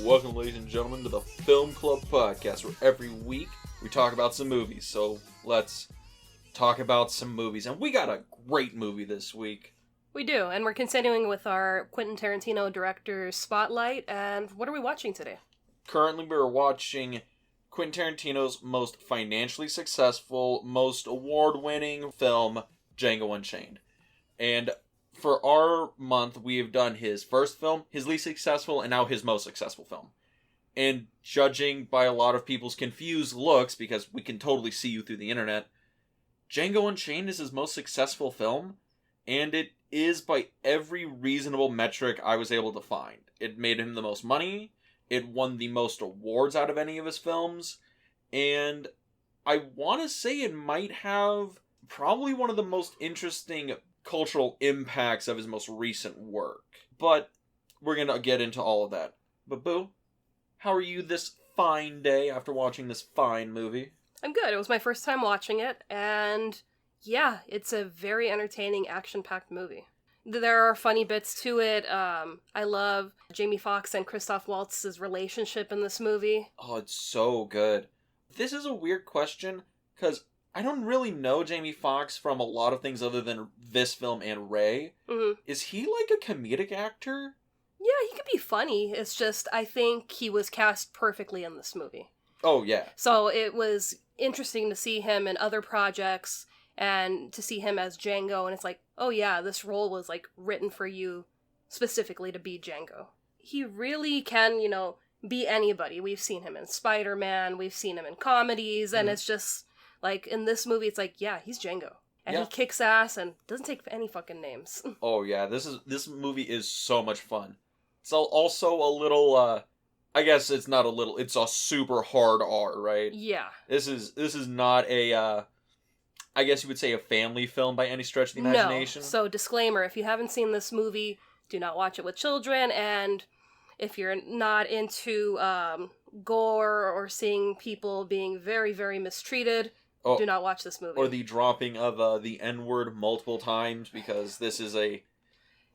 Welcome, ladies and gentlemen, to the Film Club Podcast, where every week we talk about some movies. So let's talk about some movies. And we got a great movie this week. We do, and we're continuing with our Quentin Tarantino director spotlight. And what are we watching today? Currently, we're watching Quentin Tarantino's most financially successful, most award-winning film, Django Unchained. And for our month, we have done his first film, his least successful, and now his most successful film. And judging by a lot of people's confused looks, because we can totally see you through the internet, Django Unchained is his most successful film, and it is by every reasonable metric I was able to find. It made him the most money, it won the most awards out of any of his films, and I want to say it might have probably one of the most interesting cultural impacts of his most recent work. But we're going to get into all of that. But Boo, how are you this fine day after watching this fine movie? I'm good. It was my first time watching it, and yeah, it's a very entertaining, action-packed movie. There are funny bits to it. I love Jamie Foxx and Christoph Waltz's relationship in this movie. Oh, it's so good. This is a weird question, because I don't really know Jamie Foxx from a lot of things other than this film and Ray. Mm-hmm. Is he like a comedic actor? Yeah, he could be funny. It's just, I think he was cast perfectly in this movie. Oh, yeah. So it was interesting to see him in other projects and to see him as Django, and it's like, oh yeah, this role was like written for you specifically to be Django. He really can, be anybody. We've seen him in Spider-Man, we've seen him in comedies, and it's just like, in this movie, it's like, yeah, he's Django. And he kicks ass and doesn't take any fucking names. Oh, yeah, this movie is so much fun. It's also a little, I guess it's not a little, it's a super hard R, right? Yeah. This is not a, I guess you would say a family film by any stretch of the imagination. No. So, disclaimer, if you haven't seen this movie, do not watch it with children, and if you're not into gore or seeing people being very, very mistreated, do not watch this movie. Or the dropping of the N-word multiple times, because this is a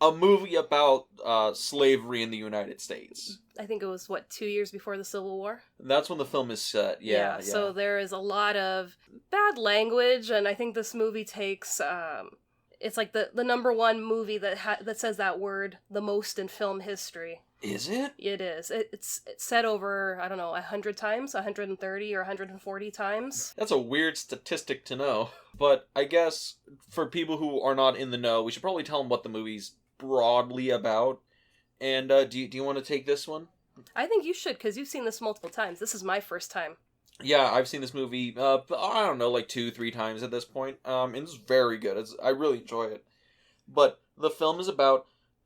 movie about slavery in the United States. I think it was, 2 years before the Civil War? That's when the film is set, yeah. So there is a lot of bad language, and I think this movie takes, it's like the number one movie that says that word the most in film history. Is it? It is. It's said over, 100 times, 130 or 140 times. That's a weird statistic to know. But I guess for people who are not in the know, we should probably tell them what the movie's broadly about. And do you want to take this one? I think you should, because you've seen this multiple times. This is my first time. Yeah, I've seen this movie, I don't know, like 2-3 times at this point. And it's very good. I really enjoy it. But the film is about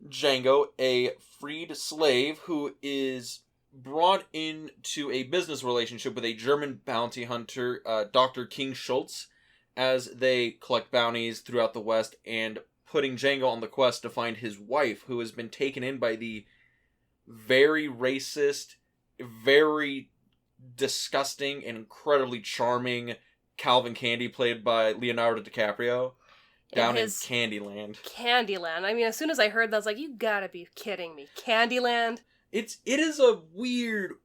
Django, a freed slave who is brought into a business relationship with a German bounty hunter, Dr. King Schultz, as they collect bounties throughout the West, and putting Django on the quest to find his wife, who has been taken in by the very racist, very disgusting, and incredibly charming Calvin Candie, played by Leonardo Dicaprio. Down in Candie Land. Candie Land. I mean, as soon as I heard that, I was like, you gotta be kidding me. Candie Land? It is a weird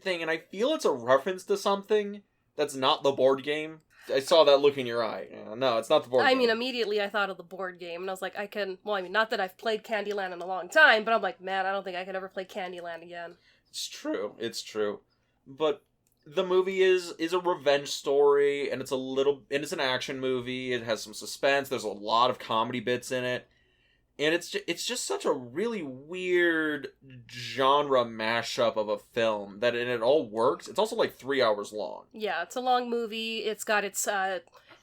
thing, and I feel it's a reference to something that's not the board game. I saw that look in your eye. No, it's not the board game. I mean, immediately I thought of the board game, and I was like, not that I've played Candie Land in a long time, but I'm like, man, I don't think I could ever play Candie Land again. It's true. But the movie is a revenge story, and it's an action movie. It has some suspense. There's a lot of comedy bits in it, and it's just such a really weird genre mashup of a film that it all works. It's also like 3 hours long. Yeah, it's a long movie. It's got its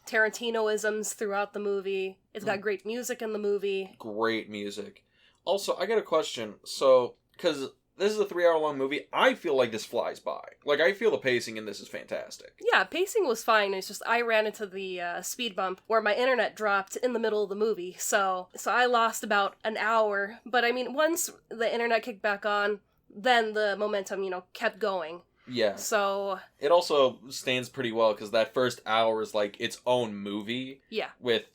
Tarantinoisms throughout the movie. It's got great music in the movie. Great music. Also, I got a question. So, because this is a 3 hour long movie, I feel like this flies by. Like, I feel the pacing in this is fantastic. Yeah, pacing was fine. It's just I ran into the speed bump where my internet dropped in the middle of the movie. So I lost about an hour. But I mean, once the internet kicked back on, then the momentum, kept going. Yeah. So it also stands pretty well because that first hour is like its own movie. Yeah. With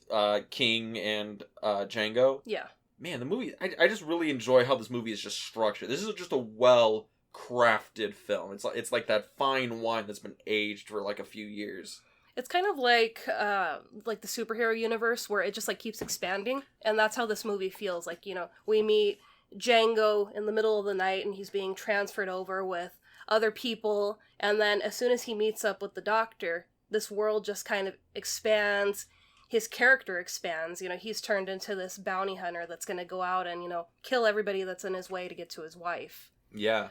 King and Django. Yeah. Man, the movie, I just really enjoy how this movie is just structured. This is just a well crafted film. It's like that fine wine that's been aged for like a few years. It's kind of like the superhero universe where it just like keeps expanding, and that's how this movie feels. Like, you know, we meet Django in the middle of the night and he's being transferred over with other people, and then as soon as he meets up with the doctor, this world just kind of expands. His character expands. You know, he's turned into this bounty hunter that's going to go out and, you know, kill everybody that's in his way to get to his wife. Yeah.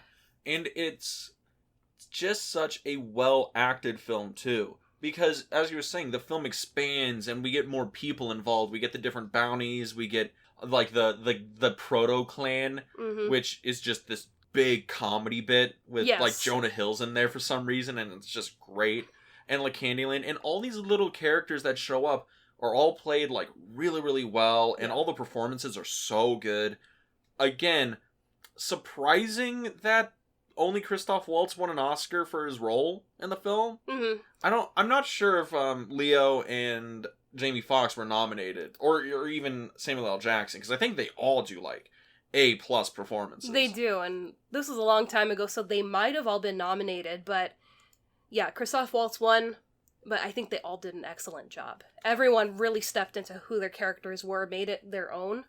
And it's just such a well-acted film, too. Because, as you were saying, the film expands and we get more people involved. We get the different bounties. We get, like, the proto-clan, which is just this big comedy bit with, like, Jonah Hill's in there for some reason, and it's just great. And, like, Candie Land. And all these little characters that show up are all played, like, really, really well, and all the performances are so good. Again, surprising that only Christoph Waltz won an Oscar for his role in the film. I'm not sure if Leo and Jamie Foxx were nominated, or even Samuel L. Jackson, because I think they all do, like, A+ performances. They do, and this was a long time ago, so they might have all been nominated, but yeah, Christoph Waltz won, but I think they all did an excellent job. Everyone really stepped into who their characters were, made it their own,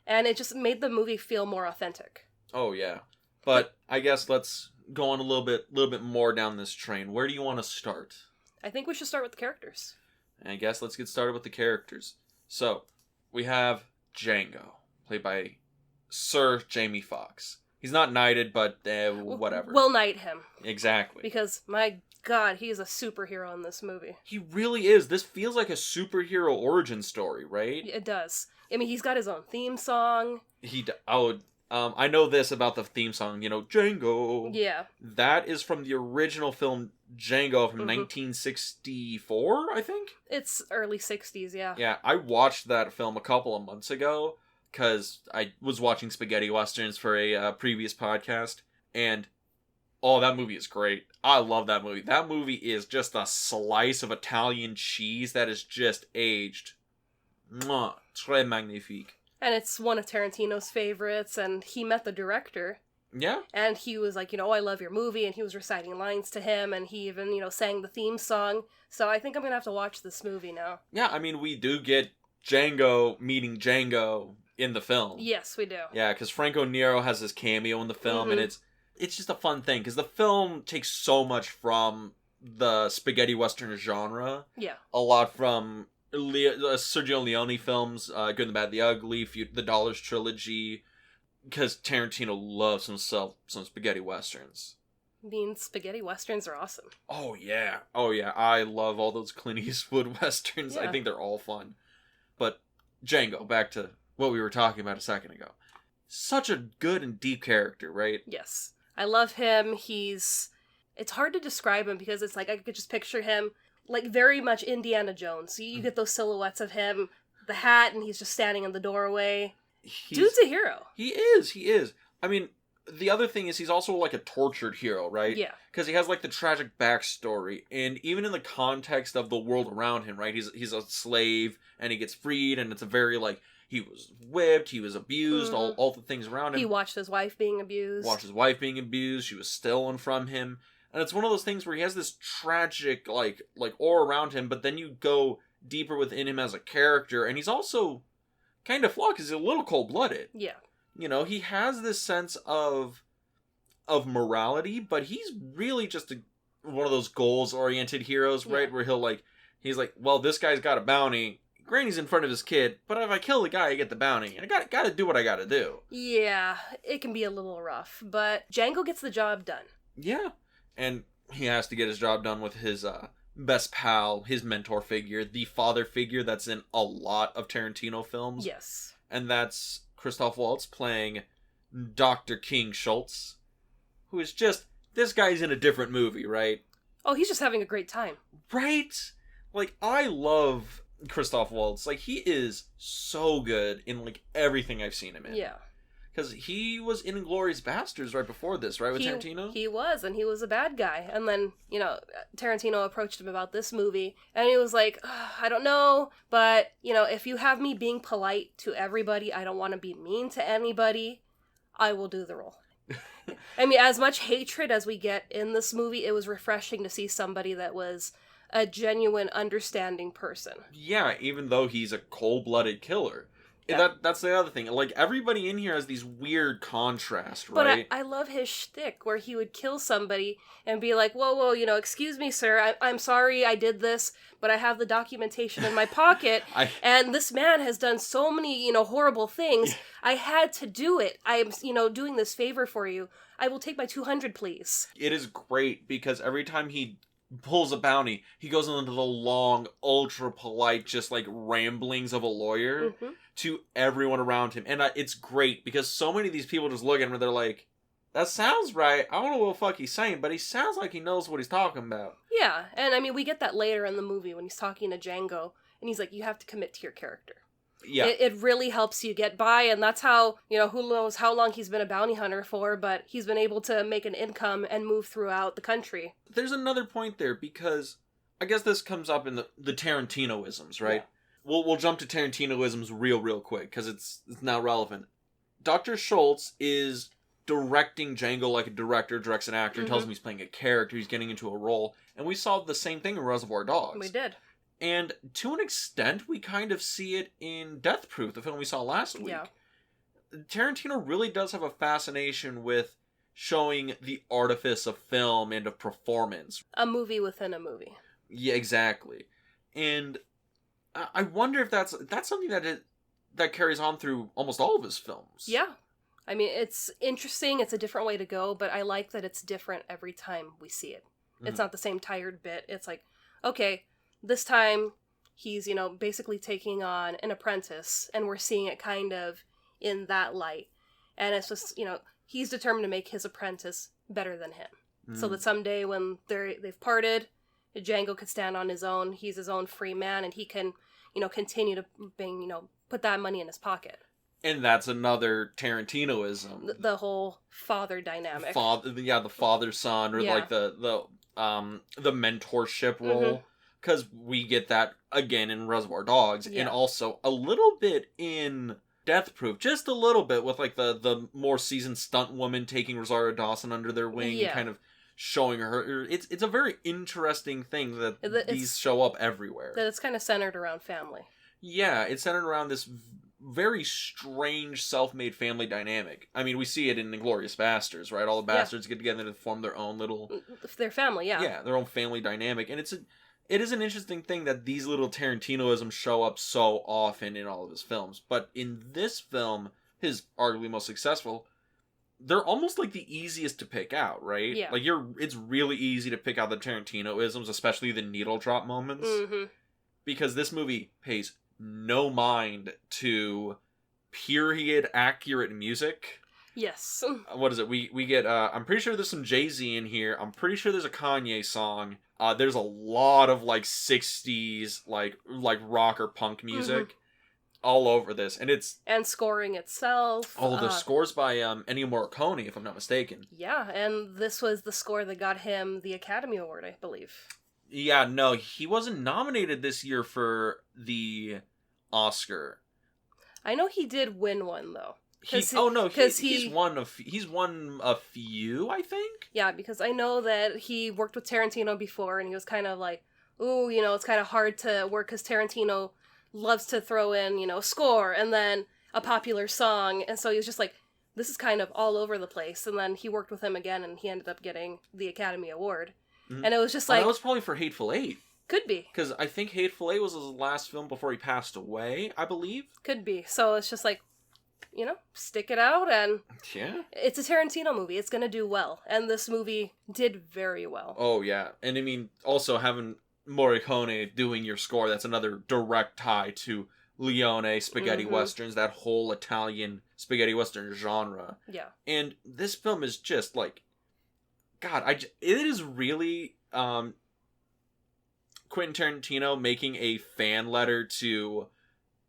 and it just made the movie feel more authentic. Oh, yeah. But I guess let's go on a little bit more down this train. Where do you want to start? I think we should start with the characters. I guess let's get started with the characters. So, we have Django, played by Sir Jamie Foxx. He's not knighted, but whatever. We'll knight him. Exactly. Because, my God, he is a superhero in this movie. He really is. This feels like a superhero origin story, right? It does. I mean, he's got his own theme song. I know this about the theme song, you know, Django. Yeah. That is from the original film Django from 1964, I think? It's early 60s, yeah. Yeah, I watched that film a couple of months ago, because I was watching spaghetti westerns for a previous podcast, and that movie is great. I love that movie. That movie is just a slice of Italian cheese that is just aged. Mwah, très magnifique. And it's one of Tarantino's favorites, and he met the director. Yeah. And he was like, you know, I love your movie, and he was reciting lines to him, and he even, you know, sang the theme song. So I think I'm going to have to watch this movie now. Yeah, I mean, we do get Django meeting Django in the film. Yes, we do. Yeah, because Franco Nero has his cameo in the film, and it's just a fun thing, because the film takes so much from the spaghetti western genre. Yeah. A lot from Sergio Leone films, Good, the Bad, the Ugly, the Dollars Trilogy, because Tarantino loves himself some spaghetti westerns. I mean, spaghetti westerns are awesome. Oh yeah, I love all those Clint Eastwood westerns. Yeah. I think they're all fun. But Django, back to what we were talking about a second ago. Such a good and deep character, right? Yes. I love him. It's hard to describe him because it's like I could just picture him like very much Indiana Jones. You get those silhouettes of him, the hat, and he's just standing in the doorway. Dude's a hero. He is. I mean, the other thing is he's also like a tortured hero, right? Yeah. Because he has like the tragic backstory, and even in the context of the world around him, right? He's a slave, and he gets freed, and it's a very like, he was whipped, he was abused, all the things around him. He watched his wife being abused. She was stolen from him. And it's one of those things where he has this tragic, like aura around him, but then you go deeper within him as a character, and he's also kind of flawed because he's a little cold-blooded. Yeah. You know, he has this sense of morality, but he's really just one of those goals-oriented heroes, right? Yeah. Where he's like, well, this guy's got a bounty. Granny's in front of his kid, but if I kill the guy, I get the bounty. And I gotta do what I gotta do. Yeah, it can be a little rough, but Django gets the job done. Yeah. And he has to get his job done with his best pal, his mentor figure, the father figure that's in a lot of Tarantino films. Yes. And that's Christoph Waltz playing Dr. King Schultz, who is just, this guy's in a different movie, right? Oh, he's just having a great time. Right? Like, I love Christoph Waltz. Like, he is so good in, like, everything I've seen him in. Yeah. Because he was in Inglourious Basterds right before this, right, with Tarantino? He was, and he was a bad guy. And then, you know, Tarantino approached him about this movie, and he was like, I don't know, but, you know, if you have me being polite to everybody, I don't want to be mean to anybody, I will do the role. I mean, as much hatred as we get in this movie, it was refreshing to see somebody that was a genuine, understanding person. Yeah, even though he's a cold-blooded killer. Yeah. That's the other thing. Like, everybody in here has these weird contrasts, But right? I love his shtick where he would kill somebody and be like, whoa, excuse me, sir, I'm sorry I did this, but I have the documentation in my pocket, and this man has done so many, horrible things. I had to do it. I'm, doing this favor for you. I will take my 200, please. It is great because every time he pulls a bounty, he goes into the long, ultra polite, just like ramblings of a lawyer to everyone around him. And it's great because so many of these people just look at him and they're like, that sounds right. I don't know what the fuck he's saying, but he sounds like he knows what he's talking about. Yeah, and I mean, we get that later in the movie when he's talking to Django, and he's like, you have to commit to your character. Yeah. It really helps you get by, and that's how, who knows how long he's been a bounty hunter for, but he's been able to make an income and move throughout the country. There's another point there, because I guess this comes up in the Tarantinoisms, right? Yeah. We'll jump to Tarantinoisms real quick, because it's now relevant. Dr. Schultz is directing Django like a director directs an actor, tells him he's playing a character, he's getting into a role, and we saw the same thing in Reservoir Dogs. We did. And to an extent, we kind of see it in Death Proof, the film we saw last week. Yeah. Tarantino really does have a fascination with showing the artifice of film and of performance. A movie within a movie. Yeah, exactly. And I wonder if that's something that carries on through almost all of his films. Yeah. I mean, it's interesting, it's a different way to go, but I like that it's different every time we see it. It's not the same tired bit. It's like, okay, this time he's, basically taking on an apprentice, and we're seeing it kind of in that light. And it's just, he's determined to make his apprentice better than him. So that someday when they've parted, Django could stand on his own, he's his own free man, and he can, continue to put that money in his pocket. And that's another Tarantinoism. The whole father dynamic. The father-son, or like the mentorship role. Because we get that, again, in Reservoir Dogs, and also a little bit in Death Proof. Just a little bit with, like, the more seasoned stunt woman taking Rosario Dawson under their wing and kind of showing her. It's a very interesting thing that these show up everywhere. That it's kind of centered around family. Yeah, it's centered around this very strange self-made family dynamic. I mean, we see it in Inglourious Basterds, right? All the bastards get together to form their own little... Their family, yeah. Yeah, their own family dynamic. And it is an interesting thing that these little Tarantinoisms show up so often in all of his films. But in this film, his arguably most successful, they're almost like the easiest to pick out, right? Yeah. Like, it's really easy to pick out the Tarantinoisms, especially the needle drop moments. Because this movie pays no mind to period accurate music. Yes. What is it? We get, I'm pretty sure there's some Jay-Z in here. I'm pretty sure there's a Kanye song. There's a lot of, like, 60s, like rock or punk music all over this. And scoring itself. The score's by Ennio Morricone, if I'm not mistaken. Yeah, and this was the score that got him the Academy Award, I believe. Yeah, no, he wasn't nominated this year for the Oscar. I know he did win one, though. He's won a few, I think. Yeah, because I know that he worked with Tarantino before, and he was kind of like, ooh, it's kind of hard to work because Tarantino loves to throw in, score and then a popular song, and so he was just like, this is kind of all over the place. And then he worked with him again, and he ended up getting the Academy Award. And it was just like... that was probably for Hateful Eight. Could be. Because I think Hateful Eight was his last film before he passed away, I believe. Could be. So it's just like, stick it out, and... Yeah. It's a Tarantino movie. It's going to do well. And this movie did very well. Oh, yeah. And I mean, also having Morricone doing your score, that's another direct tie to Leone, spaghetti westerns, that whole Italian spaghetti western genre. Yeah. And this film is just like... God, it is really Quentin Tarantino making a fan letter to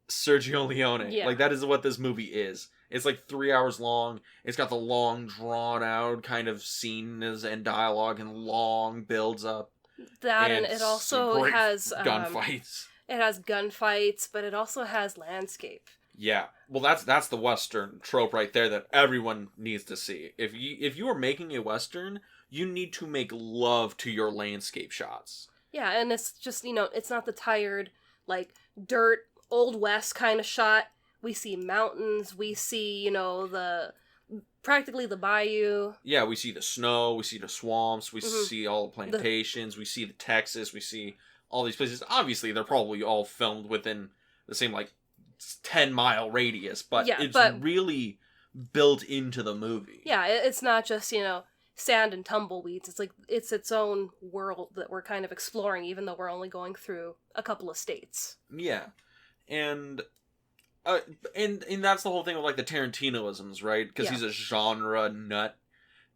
Sergio Leone. Yeah. Like, that is what this movie is. It's like 3 hours long. It's got the long, drawn-out kind of scenes and dialogue and long builds up. That, and it also has... gunfights. It has gunfights, but it also has landscape. Yeah. Well, that's the Western trope right there that everyone needs to see. If you are making a Western, you need to make love to your landscape shots. Yeah, and it's just, it's not the tired, like, dirt, Old West kind of shot. We see mountains, we see, practically the bayou. Yeah, we see the snow, we see the swamps, we see all the plantations, we see the Texas, we see all these places. Obviously, they're probably all filmed within the same, 10-mile radius, but it's really built into the movie. Yeah, it's not just, sand and tumbleweeds. It's like, it's its own world that we're kind of exploring, even though we're only going through a couple of states. Yeah. And that's the whole thing with, the Tarantinoisms, right? Because he's a genre nut.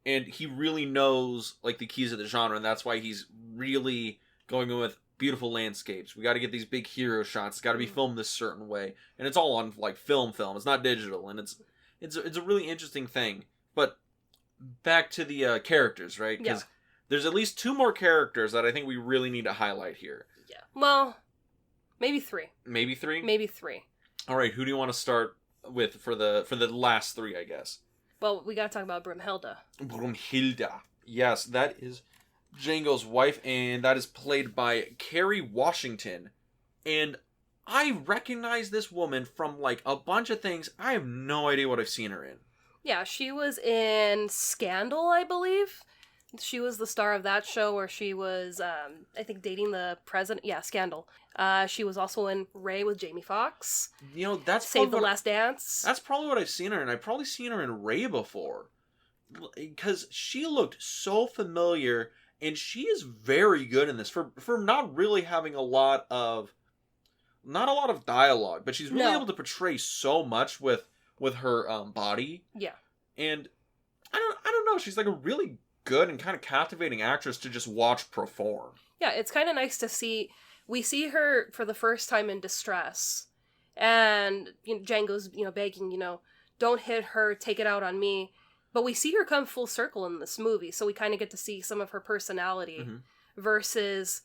And he really knows, the keys of the genre, and that's why he's really going in with beautiful landscapes. We got to get these big hero shots. It's got to be filmed this certain way. And it's all on, film. It's not digital. And it's a really interesting thing. But back to the characters, right? Because there's at least 2 more characters that I think we really need to highlight here. Yeah. Well, maybe 3. Maybe 3? Maybe 3. All right, who do you want to start with for the last 3, I guess? Well, we got to talk about Brumhilda. Brumhilda. Yes, that is Django's wife, and that is played by Kerry Washington. And I recognize this woman from, a bunch of things. I have no idea what I've seen her in. Yeah, she was in Scandal, I believe. She was the star of that show where she was, I think, dating the president. Yeah, Scandal. She was also in Ray with Jamie Foxx. That's Save the Last Dance. That's probably what I've seen her in. I've probably seen her in Ray before. Because she looked so familiar, and she is very good in this. For not really having a lot of dialogue, but she's really able to portray so much with her body. Yeah. And I don't know, she's a really good and kind of captivating actress to just watch perform. Yeah, it's kind of nice to see. We see her for the first time in distress, and Django's begging, don't hit her, take it out on me. But we see her come full circle in this movie, so we kind of get to see some of her personality versus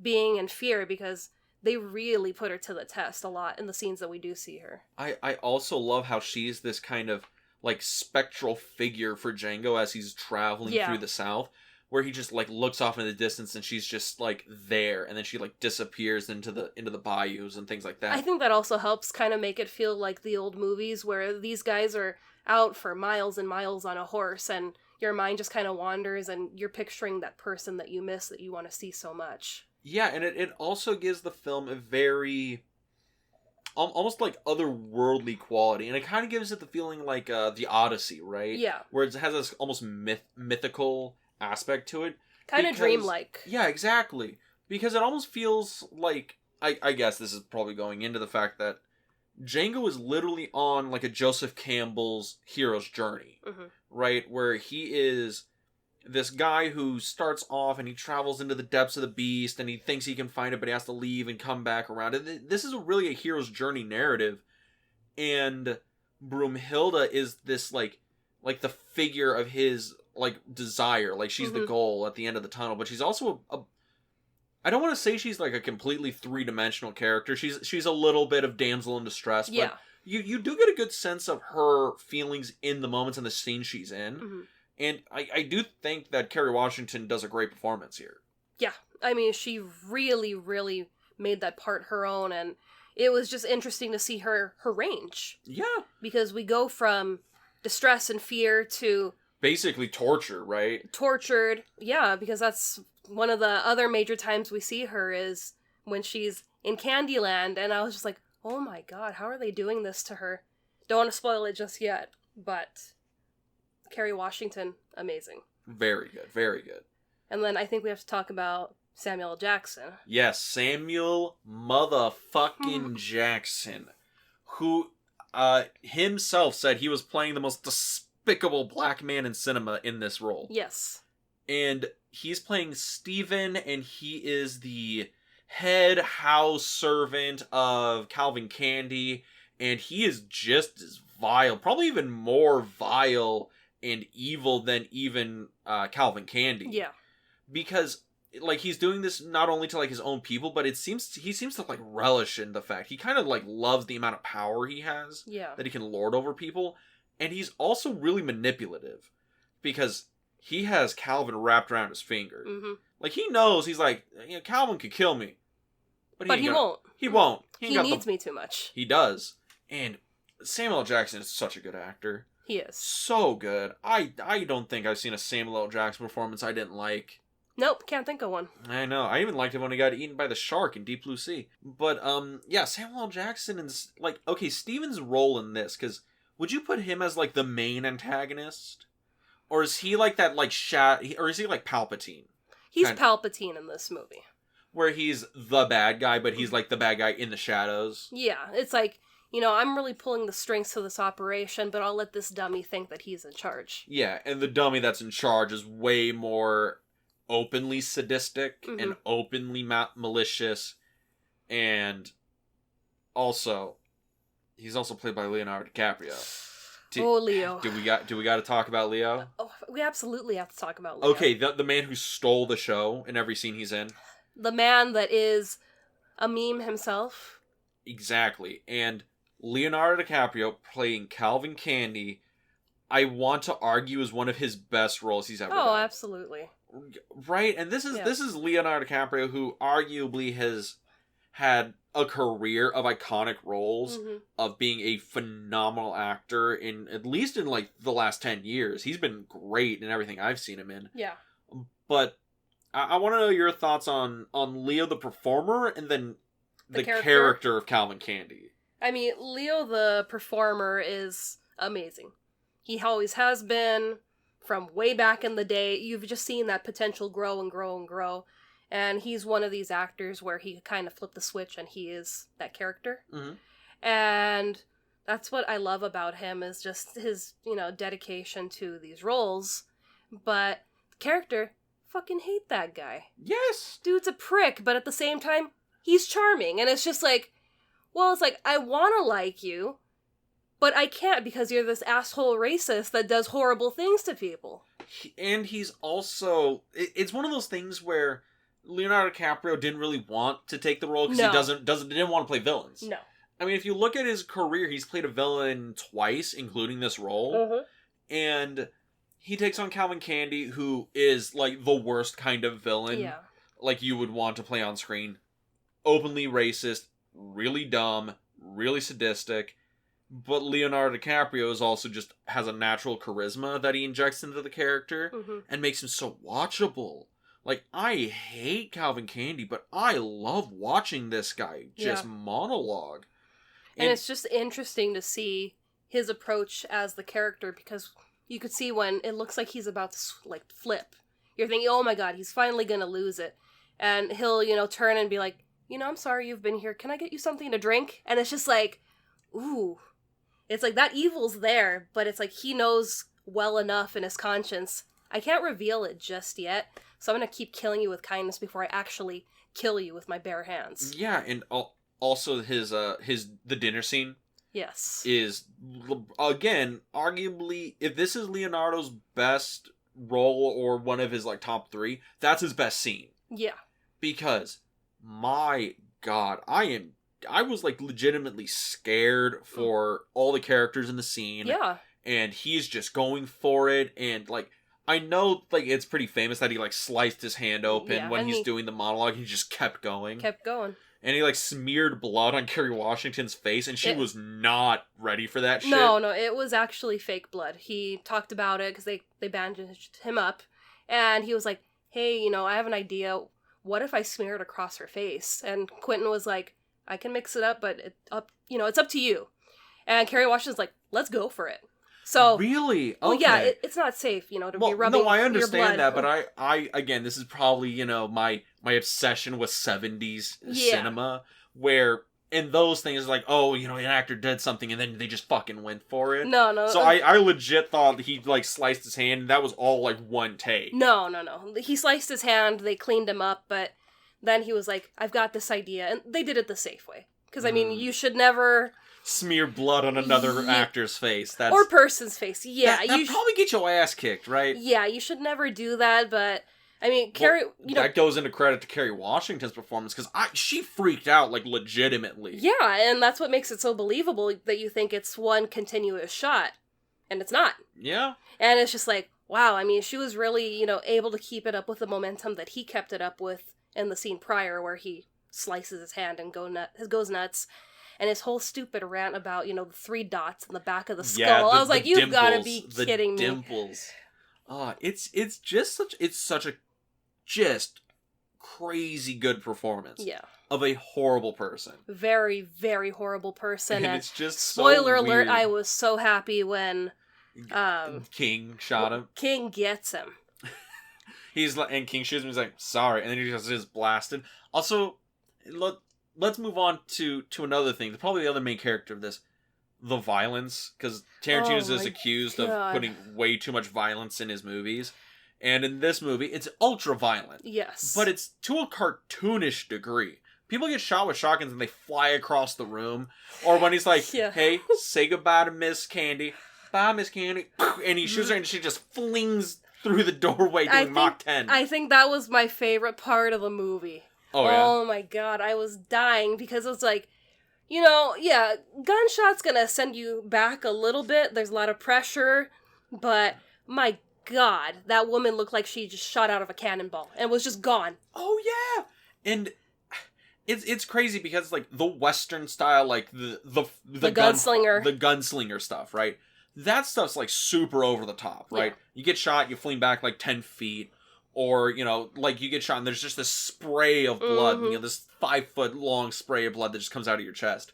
being in fear, because they really put her to the test a lot in the scenes that we do see her. I also love how she's this kind of spectral figure for Django as he's traveling through the South, where he just looks off in the distance and she's just there, and then she disappears into the bayous and things like that. I think that also helps kind of make it feel like the old movies where these guys are out for miles and miles on a horse, and your mind just kind of wanders and you're picturing that person that you miss, that you want to see so much. Yeah, and it also gives the film a very almost otherworldly quality, and it kind of gives it the feeling like the Odyssey, right? Yeah. Where it has this almost mythical aspect to it. Kind of dreamlike. Yeah, exactly. Because it almost feels like, I guess this is probably going into the fact that Django is literally on a Joseph Campbell's hero's journey, right? Where he is this guy who starts off and he travels into the depths of the beast and he thinks he can find it, but he has to leave and come back around. And this is really a hero's journey narrative. And Brumhilda is this the figure of his desire. She's the goal at the end of the tunnel, but she's also I don't want to say she's a completely 3-dimensional character. She's a little bit of damsel in distress, but you do get a good sense of her feelings in the moments and the scenes she's in. And I do think that Kerry Washington does a great performance here. Yeah, I mean, she really, really made that part her own, and it was just interesting to see her range. Yeah. Because we go from distress and fear to... basically torture, right? Tortured, yeah, because that's one of the other major times we see her is when she's in Candie Land, and I was just like, oh my god, how are they doing this to her? Don't want to spoil it just yet, but... Kerry Washington, amazing. Very good, very good. And then I think we have to talk about Samuel L. Jackson. Yes, Samuel motherfucking Jackson, who himself said he was playing the most despicable black man in cinema in this role. Yes. And he's playing Stephen, and he is the head house servant of Calvin Candie, and he is just as vile, probably even more vile and evil than even Calvin Candie. Yeah. Because like, he's doing this not only to, like, his own people, but he seems to, like, relish in the fact. He kind of, like, loves the amount of power he has. Yeah. That he can lord over people. And he's also really manipulative. Because he has Calvin wrapped around his finger. Mm-hmm. Like, he knows, he's like, Calvin could kill me. But he won't. He won't. He needs me too much. He does. And Samuel L. Jackson is such a good actor. He is. So good. I don't think I've seen a Samuel L. Jackson performance I didn't like. Nope, can't think of one. I know. I even liked him when he got eaten by the shark in Deep Blue Sea. But, yeah, Samuel L. Jackson is, like, okay, Steven's role in this, because would you put him as, like, the main antagonist? Or is he, like, that, like, or is he, like, Palpatine? He's Palpatine in this movie. Where he's the bad guy, but he's, like, the bad guy in the shadows? Yeah, it's like, I'm really pulling the strings to this operation, but I'll let this dummy think that he's in charge. Yeah, and the dummy that's in charge is way more openly sadistic and openly malicious, and also, he's also played by Leonardo DiCaprio. Leo. Do we got to talk about Leo? We absolutely have to talk about Leo. Okay, the man who stole the show in every scene he's in. The man that is a meme himself. Exactly, and Leonardo DiCaprio playing Calvin Candie, I want to argue, is one of his best roles he's ever done. Oh, absolutely. Right? And this is Leonardo DiCaprio, who arguably has had a career of iconic roles, of being a phenomenal actor at least in, like, the last 10 years. He's been great in everything I've seen him in. Yeah. But I want to know your thoughts on Leo the performer, and then the character of Calvin Candie. I mean, Leo the performer is amazing. He always has been, from way back in the day. You've just seen that potential grow and grow and grow. And he's one of these actors where he kind of flipped the switch and he is that character. Mm-hmm. And that's what I love about him, is just his, dedication to these roles. But the character, fucking hate that guy. Yes! Dude's a prick, but at the same time, he's charming. And it's just like, well, it's like, I want to like you, but I can't because you're this asshole racist that does horrible things to people. And he's also... It's one of those things where Leonardo DiCaprio didn't really want to take the role because he didn't want to play villains. No. I mean, if you look at his career, he's played a villain twice, including this role. Mm-hmm. And he takes on Calvin Candie, who is, like, the worst kind of villain. Like, you would want to play on screen. Openly racist, really dumb, really sadistic. But Leonardo DiCaprio is also just has a natural charisma that he injects into the character and makes him so watchable. Like, I hate Calvin Candie, but I love watching this guy just monologue. And it's just interesting to see his approach as the character, because you could see when it looks like he's about to, like, flip. You're thinking, oh my god, he's finally gonna lose it. And he'll, turn and be like, I'm sorry you've been here. Can I get you something to drink? And it's just like, ooh. It's like, that evil's there, but it's like he knows well enough in his conscience. I can't reveal it just yet, so I'm gonna keep killing you with kindness before I actually kill you with my bare hands. Yeah, and also the dinner scene. Yes. Is, again, arguably, if this is Leonardo's best role or one of his, like, top 3, that's his best scene. Yeah. Because, my god, I was, like, legitimately scared for all the characters in the scene. Yeah. And he's just going for it, and, like, I know, like, it's pretty famous that he, like, sliced his hand open when he's doing the monologue. He just kept going. And he, like, smeared blood on Kerry Washington's face, and she was not ready for that shit. No, it was actually fake blood. He talked about it because they bandaged him up, and he was like, hey, I have an idea. What if I smear it across her face? And Quentin was like, I can mix it up, but it's up to you. And Kerry Washington's like, let's go for it. So really, okay. Well, yeah, it's not safe, to be rubbing. No, I understand your blood. that, but I again, this is probably my obsession with 70s cinema, where in those things like, oh, an actor did something and then they just fucking went for it. No. So I legit thought he, like, sliced his hand, and that was all, like, one take. No. He sliced his hand. They cleaned him up, but then he was like, I've got this idea, and they did it the safe way. Because I mean, you should never smear blood on another actor's face. That's... Or person's face. Yeah. That probably get your ass kicked, right? Yeah, you should never do that, but I mean, Kerry, that goes into credit to Kerry Washington's performance, because she freaked out, like, legitimately. Yeah, and that's what makes it so believable that you think it's one continuous shot, and it's not. Yeah. And it's just like, wow, I mean, she was really, able to keep it up with the momentum that he kept it up with in the scene prior, where he slices his hand and goes nuts. And his whole stupid rant about, the 3 dots in the back of the skull. I was like, you've got to be kidding me. The dimples. It's such a just crazy good performance. Yeah. Of a horrible person. Very, very horrible person. And it's just spoiler so alert, weird. I was so happy when King shot him. King gets him. And King shoots him, he's like, sorry, and then he just blasted. Also, let's move on to another thing. Probably the other main character of this, the violence, because Tarantino's is accused of putting way too much violence in his movies, and in this movie, it's ultra violent. Yes, but it's to a cartoonish degree. People get shot with shotguns and they fly across the room, or when he's like, "Hey, say goodbye to Miss Candie, bye, Miss Candie," and he shoots her and she just flings through the doorway doing Mach 10. I think that was my favorite part of the movie. Oh my god, I was dying because it was like, gunshot's gonna send you back a little bit. There's a lot of pressure, but my god, that woman looked like she just shot out of a cannonball and was just gone. Oh yeah, and it's crazy because like the Western style, like the gunslinger stuff, right? That stuff's like super over the top, right? Yeah. You get shot, you fling back like 10 feet. Or, like you get shot and there's just this spray of blood, this 5-foot long spray of blood that just comes out of your chest.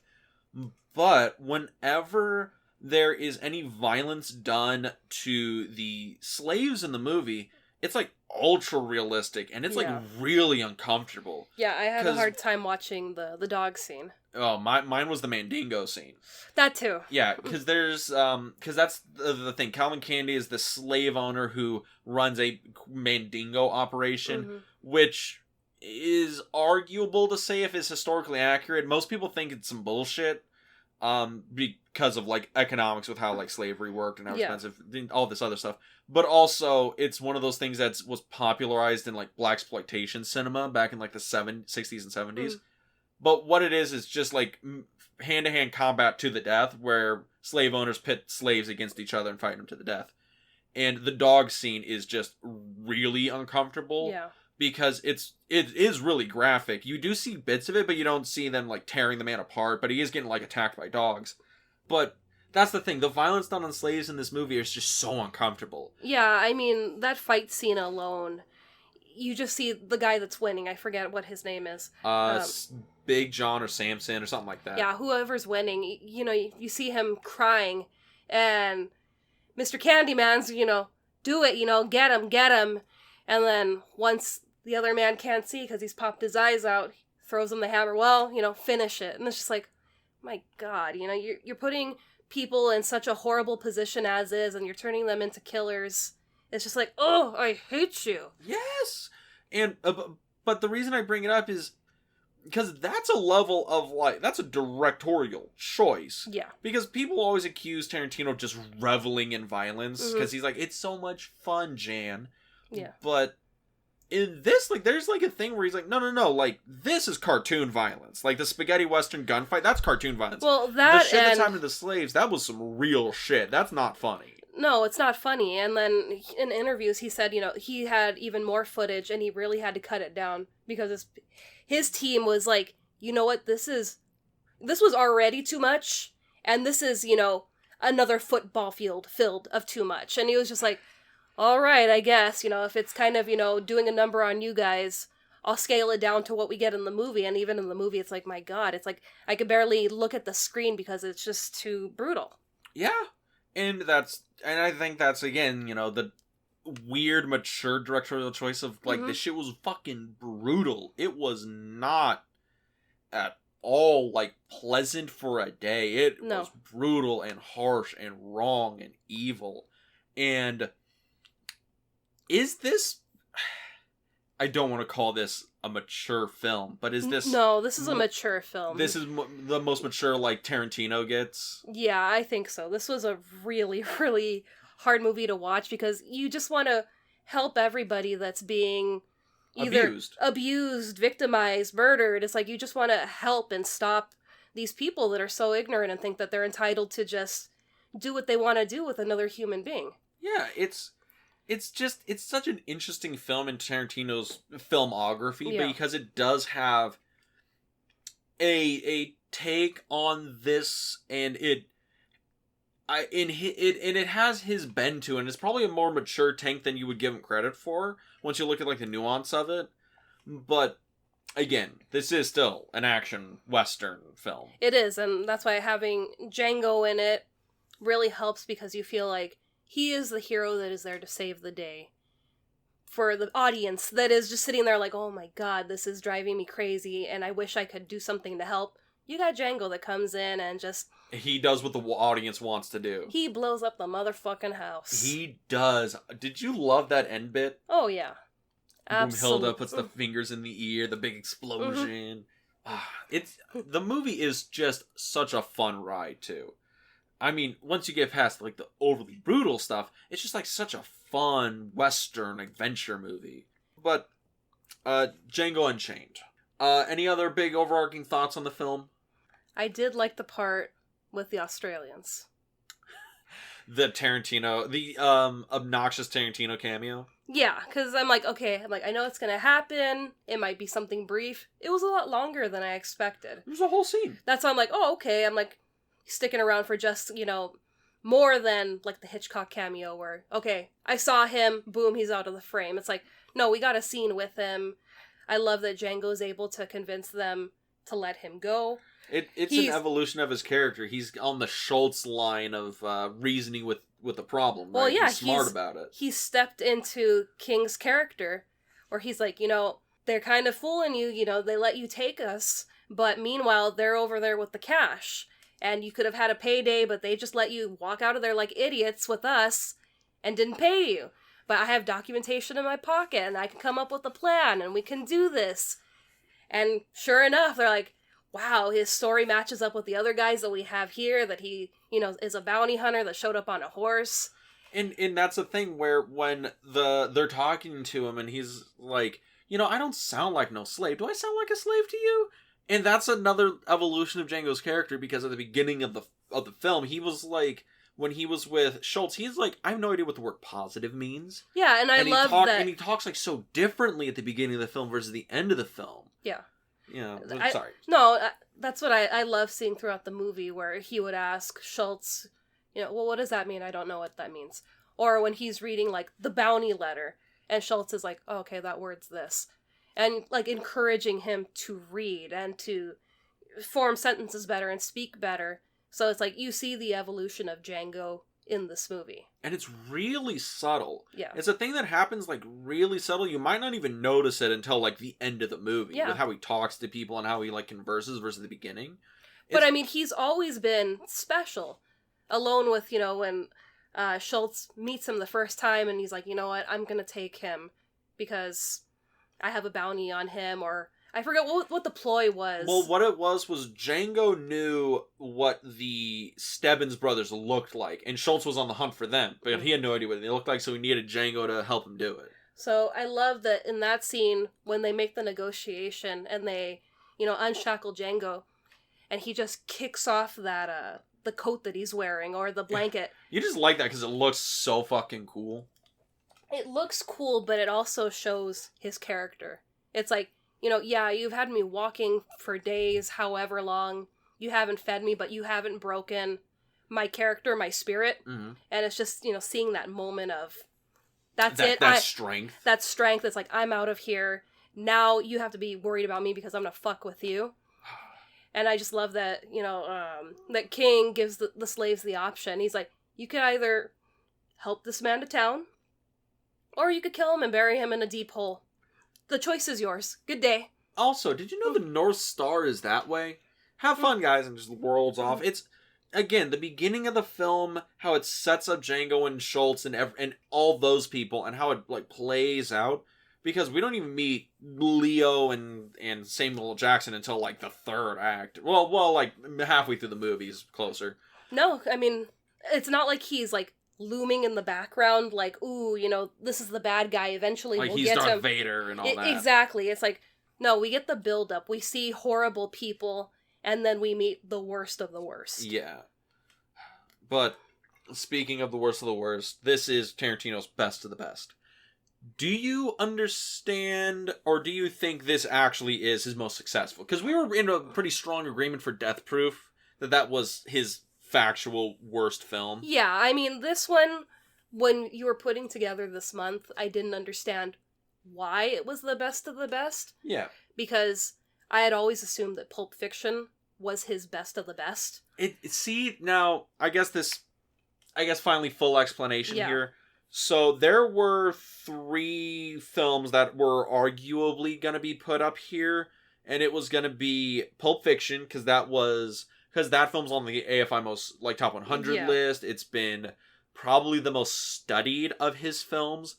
But whenever there is any violence done to the slaves in the movie, it's like ultra realistic and it's like really uncomfortable. Yeah, I had a hard time watching the dog scene. Oh, mine was the Mandingo scene. That too. Yeah, because because that's the thing. Calvin Candie is the slave owner who runs a Mandingo operation, which is arguable to say if it's historically accurate. Most people think it's some bullshit, because of like economics with how like slavery worked and how expensive all this other stuff. But also, it's one of those things that was popularized in like blaxploitation cinema back in like the 60s and 70s. But what it is just like hand-to-hand combat to the death, where slave owners pit slaves against each other and fight them to the death. And the dog scene is just really uncomfortable. Yeah. Because it is really graphic. You do see bits of it, but you don't see them like tearing the man apart. But he is getting like attacked by dogs. But that's the thing. The violence done on slaves in this movie is just so uncomfortable. Yeah, I mean, that fight scene alone, you just see the guy that's winning. I forget what his name is. Big John or Samson or something like that. Yeah, whoever's winning, you see him crying, and Mr. Candyman's, do it, get him, and then once the other man can't see because he's popped his eyes out, he throws him the hammer, finish it, and it's just like, my god, you're putting people in such a horrible position as is, and you're turning them into killers. It's just like, oh, I hate you. Yes! And, but the reason I bring it up is because that's a level of, like, that's a directorial choice. Yeah. Because people always accuse Tarantino of just reveling in violence, because he's like, it's so much fun, Jan. Yeah. But in this, like, there's, like, a thing where he's like, no, like, this is cartoon violence. Like, the spaghetti western gunfight, that's cartoon violence. Well, the shit that's happened to the slaves, that was some real shit. That's not funny. No, it's not funny. And then in interviews, he said, he had even more footage and he really had to cut it down because his team was like, you know what, this was already too much, and this is, another football field filled of too much. And he was just like, all right, I guess, if it's kind of, doing a number on you guys, I'll scale it down to what we get in the movie. And even in the movie, it's like, my God, it's like I could barely look at the screen because it's just too brutal. Yeah. And I think that's, again, the weird, mature directorial choice of, like, this shit was fucking brutal. It was not at all, like, pleasant for a day. It was brutal and harsh and wrong and evil. And is this... I don't want to call this a mature film, but is this... No, this is a mature film. This is the most mature, like, Tarantino gets? Yeah, I think so. This was a really, really hard movie to watch because you just want to help everybody that's being either abused, victimized, murdered. It's like you just want to help and stop these people that are so ignorant and think that they're entitled to just do what they want to do with another human being. Yeah, it's such an interesting film in Tarantino's filmography, because it does have a take on this, and it has his bend to it, and it's probably a more mature take than you would give him credit for once you look at like the nuance of it. But again, this is still an action western film. It is, and that's why having Django in it really helps, because you feel like he is the hero that is there to save the day. For the audience that is just sitting there like, oh my god, this is driving me crazy, and I wish I could do something to help. You got Django that comes in and just... He does what the audience wants to do. He blows up the motherfucking house. He does. Did you love that end bit? Oh, yeah. Absolutely. Hilda puts the fingers in the ear, the big explosion. The movie is just such a fun ride, too. I mean, once you get past like the overly brutal stuff, it's just like such a fun Western adventure movie. But, Django Unchained. Any other big overarching thoughts on the film? I did like the part with the Australians. The obnoxious Tarantino cameo? Yeah, because I'm like, okay, I know it's gonna happen. It might be something brief. It was a lot longer than I expected. It was a whole scene. That's why I'm like, oh, okay. I'm like, sticking around for just, more than, like, the Hitchcock cameo where, okay, I saw him, boom, he's out of the frame. It's like, no, we got a scene with him. I love that Django's able to convince them to let him go. It's an evolution of his character. He's on the Schultz line of reasoning with the problem, right? Well, yeah, he's smart about it. He stepped into King's character, where he's like, they're kind of fooling you, they let you take us, but meanwhile, they're over there with the cash. And you could have had a payday, but they just let you walk out of there like idiots with us and didn't pay you. But I have documentation in my pocket, and I can come up with a plan, and we can do this. And sure enough, they're like, wow, his story matches up with the other guys that we have here, that he, is a bounty hunter that showed up on a horse. And that's the thing where when they're talking to him, and he's like, I don't sound like no slave. Do I sound like a slave to you? And that's another evolution of Django's character, because at the beginning of the film, he was like, when he was with Schultz, he's like, I have no idea what the word positive means. Yeah, and I love that. And he talks like so differently at the beginning of the film versus the end of the film. Yeah. Sorry. No, that's what I love seeing throughout the movie, where he would ask Schultz, well, what does that mean? I don't know what that means. Or when he's reading, like, the bounty letter, and Schultz is like, oh, okay, that word's this. And, like, encouraging him to read and to form sentences better and speak better. So it's like, you see the evolution of Django in this movie. And it's really subtle. Yeah. It's a thing that happens, like, really subtle. You might not even notice it until, like, the end of the movie. Yeah. With how he talks to people and how he, like, converses versus the beginning. But, I mean, he's always been special. Alone with, when Schultz meets him the first time and he's like, you know what, I'm gonna take him because I have a bounty on him, or I forget what the ploy was. Well, what it was Django knew what the Stebbins brothers looked like, and Schultz was on the hunt for them, but he had no idea what they looked like, so he needed Django to help him do it. So I love that in that scene, when they make the negotiation and they, unshackle Django, and he just kicks off that, the coat that he's wearing, or the blanket. You just like that because it looks so fucking cool. It looks cool, but it also shows his character. It's like, you've had me walking for days, however long. You haven't fed me, but you haven't broken my character, my spirit. Mm-hmm. And it's just, seeing that moment of, that's it. That strength. That strength. It's like, I'm out of here. Now you have to be worried about me because I'm going to fuck with you. And I just love that, that King gives the slaves the option. He's like, you could either help this man to town, or you could kill him and bury him in a deep hole. The choice is yours. Good day. Also, did you know the North Star is that way? Have fun, guys, and just the world's off. It's, again, the beginning of the film, how it sets up Django and Schultz and all those people, and how it, like, plays out. Because we don't even meet Leo and Samuel L. Jackson until, like, the third act. Well, like, halfway through the movie is closer. No, I mean, it's not like he's, like, looming in the background, like, ooh, you know, this is the bad guy, eventually like we'll he's get Darth him. Vader and all that. Exactly. It's like, no, we get the build-up. We see horrible people, and then we meet the worst of the worst. Yeah. But, speaking of the worst, this is Tarantino's best of the best. Do you understand, or do you think this actually is his most successful? Because we were in a pretty strong agreement for Death Proof, that was his factual worst film. Yeah, I mean, this one, when you were putting together this month, I didn't understand why it was the best of the best. Yeah. Because I had always assumed that Pulp Fiction was his best of the best. Now, I guess finally full explanation here. So there were 3 films that were arguably going to be put up here, and it was going to be Pulp Fiction, because that film's on the AFI most, like, top 100 list. It's been probably the most studied of his films,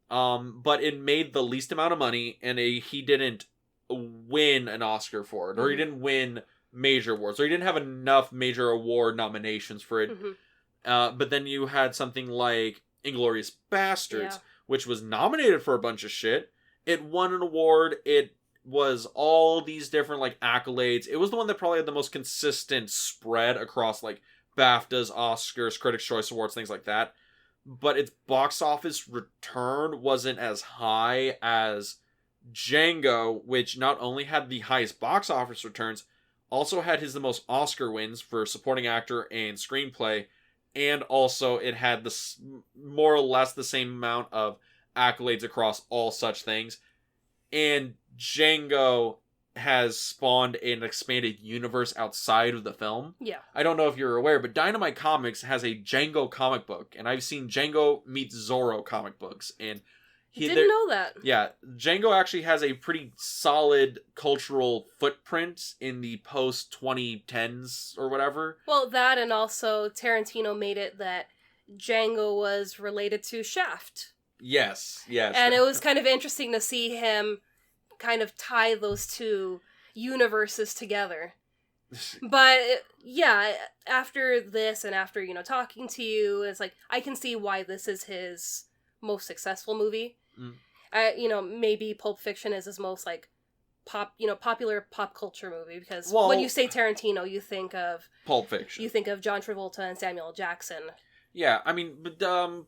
but it made the least amount of money, and he didn't win an Oscar for it, or he didn't win major awards, or he didn't have enough major award nominations for it. But then you had something like Inglourious Bastards, which was nominated for a bunch of shit. It won an award. It was all these different, like, accolades. It was the one that probably had the most consistent spread across, like, BAFTAs, Oscars, Critics' Choice Awards, things like that. But its box office return wasn't as high as Django, which not only had the highest box office returns, also had the most Oscar wins for supporting actor and screenplay, and also it had more or less the same amount of accolades across all such things. And Django has spawned an expanded universe outside of the film. Yeah. I don't know if you're aware, but Dynamite Comics has a Django comic book, and I've seen Django meets Zorro comic books, and didn't know that. Yeah, Django actually has a pretty solid cultural footprint in the post-2010s or whatever. Well, that, and also Tarantino made it that Django was related to Shaft. Yes. And it was kind of interesting to see him kind of tie those 2 universes together. But, yeah, after this and after, you know, talking to you, it's like, I can see why this is his most successful movie. You know, maybe Pulp Fiction is his most, like, popular pop culture movie, because when you say Tarantino, you think of Pulp Fiction. You think of John Travolta and Samuel L. Jackson. Yeah, I mean, but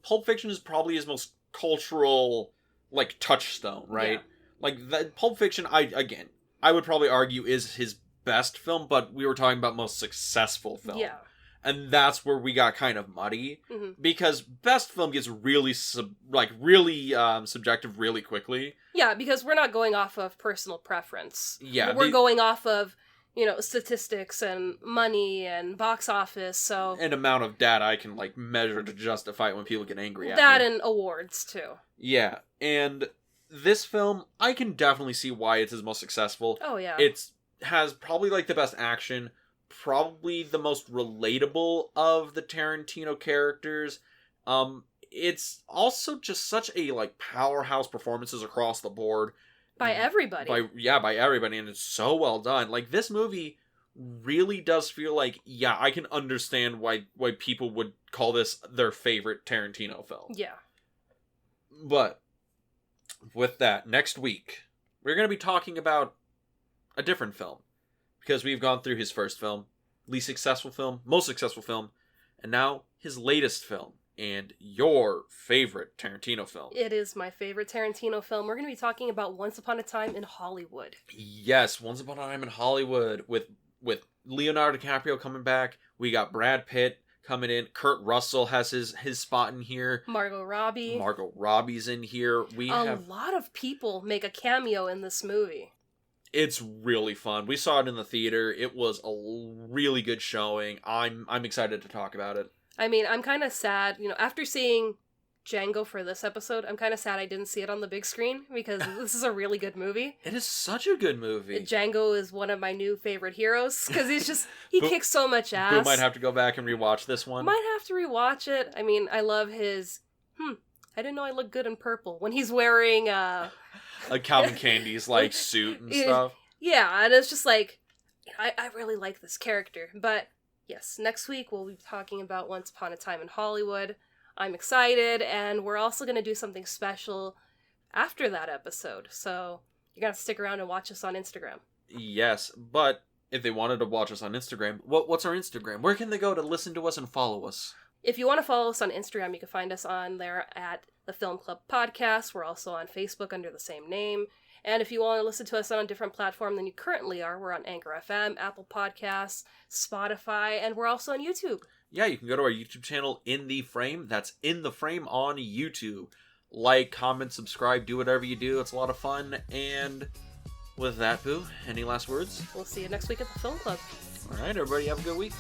Pulp Fiction is probably his most cultural, like, touchstone, right? Yeah. Like, Pulp Fiction, I would probably argue is his best film, but we were talking about most successful film. Yeah. And that's where we got kind of muddy, because best film gets really subjective really quickly. Yeah, because we're not going off of personal preference. Yeah, we're going off of, you know, statistics and money and box office, so... An amount of data I can, like, measure to justify it when people get angry at me. That and awards, too. Yeah, and this film, I can definitely see why it's his most successful. Oh, yeah. It has probably, like, the best action, probably the most relatable of the Tarantino characters. It's also just such a, like, powerhouse performances across the board. By everybody. By everybody, and it's so well done. Like, this movie really does feel like, yeah, I can understand why people would call this their favorite Tarantino film. Yeah. But, with that, next week, we're going to be talking about a different film. Because we've gone through his first film, least successful film, most successful film, and now his latest film, and your favorite Tarantino film. It is my favorite Tarantino film. We're going to be talking about Once Upon a Time in Hollywood. Yes, Once Upon a Time in Hollywood, with Leonardo Dicaprio coming back. We got Brad Pitt coming in. Kurt Russell has his spot in here. Margot Robbie's in here. A lot of people make a cameo in this movie. It's really fun. We saw it in the theater. It was a really good showing. I'm excited to talk about it. I mean, I'm kind of sad, you know, after seeing Django for this episode, I'm kind of sad I didn't see it on the big screen, because this is a really good movie. It is such a good movie. Django is one of my new favorite heroes, because he kicks so much ass. Boo might have to go back and rewatch this one. Might have to rewatch it. I mean, I love his, I didn't know I looked good in purple. When he's wearing, like Calvin Candie's, like, suit and stuff. Yeah, and it's just like, I really like this character. But, yes, next week we'll be talking about Once Upon a Time in Hollywood. I'm excited, and we're also going to do something special after that episode. So you're going to have to stick around and watch us on Instagram. Yes, but if they wanted to watch us on Instagram, what's our Instagram? Where can they go to listen to us and follow us? If you want to follow us on Instagram, you can find us on there at the Film Club Podcast. We're also on Facebook under the same name. And if you want to listen to us on a different platform than you currently are, we're on Anchor FM, Apple Podcasts, Spotify, and we're also on YouTube. Yeah, you can go to our YouTube channel, In the Frame. That's In the Frame on YouTube. Like, comment, subscribe, do whatever you do. It's a lot of fun. And with that, Boo, any last words? We'll see you next week at the Film Club. All right, everybody, have a good week.